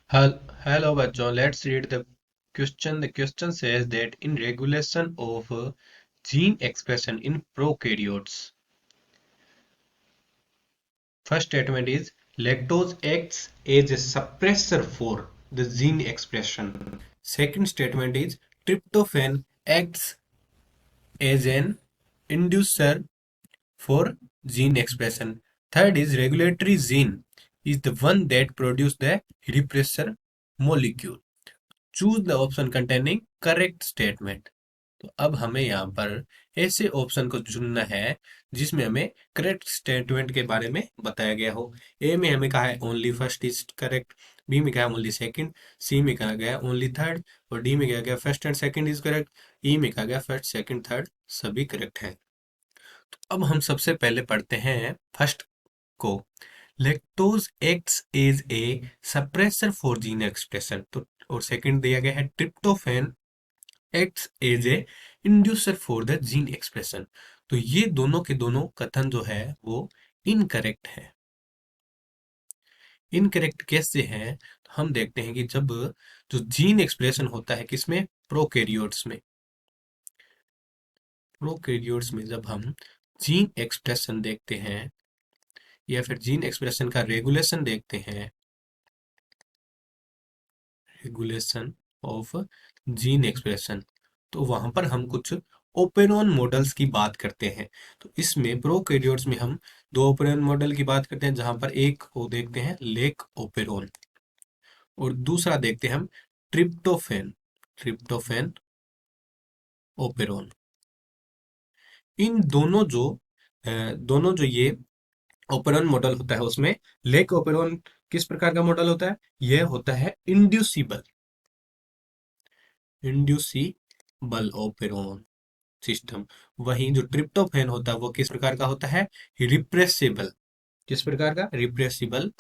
Hello, bachon. Let's read the question. The question says that in regulation of gene expression in prokaryotes, first statement is lactose acts as a suppressor for the gene expression. Second statement is tryptophan acts as an inducer for gene expression. Third is regulatory gene is the one that produce the repressor molecule. Choose the option containing correct statement. तो अब हमें यहाँ पर ऐसे option को चुनना है जिसमें हमें करेक्ट स्टेटमेंट के बारे में बताया गया हो। ए में हमें कहा है only first is correct, B में कहा है ओनली सेकंड, सी में कहा गया ओनली थर्ड और डी में कहा गया first and second is correct, E में कहा गया फर्स्ट सेकंड थर्ड सभी करेक्ट है। तो अब हम सबसे पहले पढ़ते हैं फर्स्ट को। Lactose acts as a suppressor for gene expression. तो और सेकंड दिया गया है tryptophan acts as a inducer for the gene expression. तो ये दोनों के दोनों कथन जो है वो इनकरेक्ट है। इनकरेक्ट कैसे है तो हम देखते हैं कि जब जो जीन एक्सप्रेशन होता है किसमें, प्रोकैरियोट्स में। प्रोकैरियोट्स में जब हम जीन एक्सप्रेशन देखते हैं या फिर जीन एक्सप्रेशन का रेगुलेशन देखते हैं, रेगुलेशन ऑफ जीन एक्सप्रेशन, तो वहां पर हम कुछ ओपेरॉन मॉडल्स की बात करते हैं। तो इसमें प्रोकैरियोट्स में हम दो ओपेरॉन मॉडल की बात करते हैं, जहां पर एक को देखते हैं लेक ओपेरॉन और दूसरा देखते हैं हम ट्रिप्टोफैन, ट्रिप्टोफैन ओपेरॉन। इन दोनों जो ये ओपेरॉन मॉडल होता है उसमें लेक ओपेरॉन किस प्रकार का मॉडल होता है, यह होता है इंड्यूसिबल, इंड्यूसिबल ओपेरॉन सिस्टम। वहीं जो ट्रिप्टोफैन होता है वो किस प्रकार का होता है, रिप्रेसिबल। किस प्रकार का, रिप्रेसिबल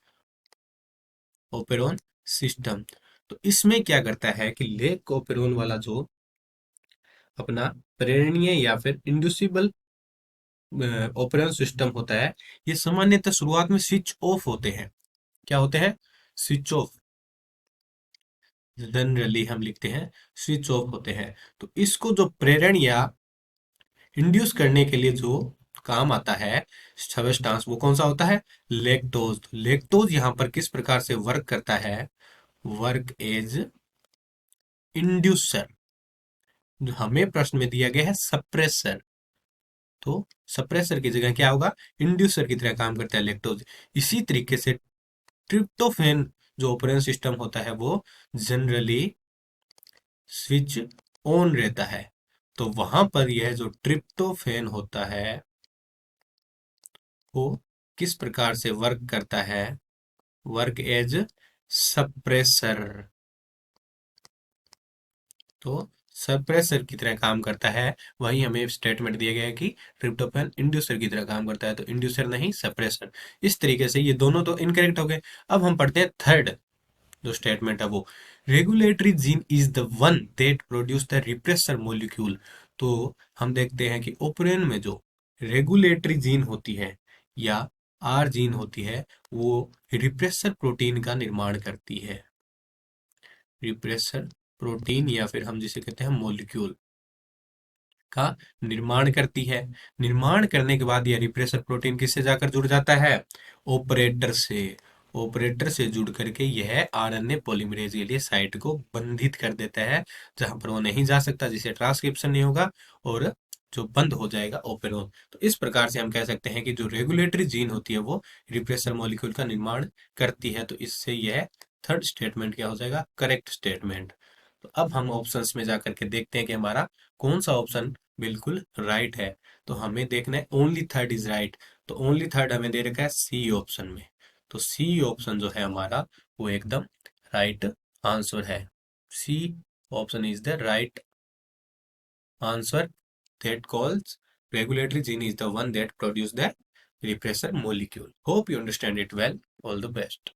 ओपेरॉन सिस्टम। तो इसमें क्या करता है कि लेक ओपेरॉन वाला जो अपना प्रेरणीय या फिर इंड्यूसिबल ओपेरॉन सिस्टम होता है, ये सामान्यतः शुरुआत में स्विच ऑफ होते हैं। क्या होते हैं, स्विच ऑफ। जनरली हम लिखते हैं स्विच ऑफ होते हैं। तो इसको जो प्रेरण या इंड्यूस करने के लिए जो काम आता है सबस्टांस, वो कौन सा होता है, लेक्टोज। लेक्टोज यहाँ पर किस प्रकार से वर्क करता है, वर्क एज इंड्यूसर। जो हमें प्रश्न में दिया गया है सप्रेसर, तो सप्रेसर की जगह क्या होगा, इंड्यूसर की तरह काम करता है लेक्टोज। इसी तरीके से ट्रिप्टोफैन जो ऑपरेशन सिस्टम होता है वो जनरली स्विच ऑन रहता है। तो वहां पर यह जो ट्रिप्टोफैन होता है वो किस प्रकार से वर्क करता है, वर्क एज सप्रेसर। तो सप्रेसर की तरह काम करता है। वहीं हमें स्टेटमेंट दिया गया है कि ट्रिप्टोफैन इंड्यूसर की तरह काम करता है, तो इंड्यूसर नहीं सप्रेसर। इस तरीके से ये दोनों तो इनकरेक्ट हो गए। अब हम पढ़ते हैं थर्ड जो स्टेटमेंट है वो, regulatory gene is the one that produce the repressor molecule. तो हम देखते हैं कि ओपरेन में जो रेगुलेटरी जीन होती है या आर जीन होती है वो रिप्रेसर प्रोटीन का निर्माण करती है। रिप्रेसर प्रोटीन या फिर हम जिसे कहते हैं मोलिक्यूल का निर्माण करती है। निर्माण करने के बाद यह रिप्रेसर प्रोटीन किससे जाकर जुड़ जाता है, ऑपरेटर से। ऑपरेटर से जुड़ करके यह आरएनए पॉलीमरेज के लिए साइट को बंधित कर देता है, जहां पर वो नहीं जा सकता, जिसे ट्रांसक्रिप्शन नहीं होगा और जो बंद हो जाएगा ओपेरॉन। तो इस प्रकार से हम कह सकते हैं कि जो रेगुलेटरी जीन होती है वो रिप्रेसर मॉलिक्यूल का निर्माण करती है। तो इससे यह थर्ड स्टेटमेंट क्या हो जाएगा, करेक्ट स्टेटमेंट। तो अब हम ऑप्शंस में जाकर के देखते हैं कि हमारा कौन सा ऑप्शन बिल्कुल राइट है। तो हमें देखना है ओनली थर्ड इज राइट। तो ओनली थर्ड हमें दे रखा है सी ऑप्शन में। तो सी ऑप्शन जो है हमारा वो एकदम राइट आंसर है। C option is the right answer that calls regulatory gene is the one that produce the repressor molecule. Hope you understand it well. All the best.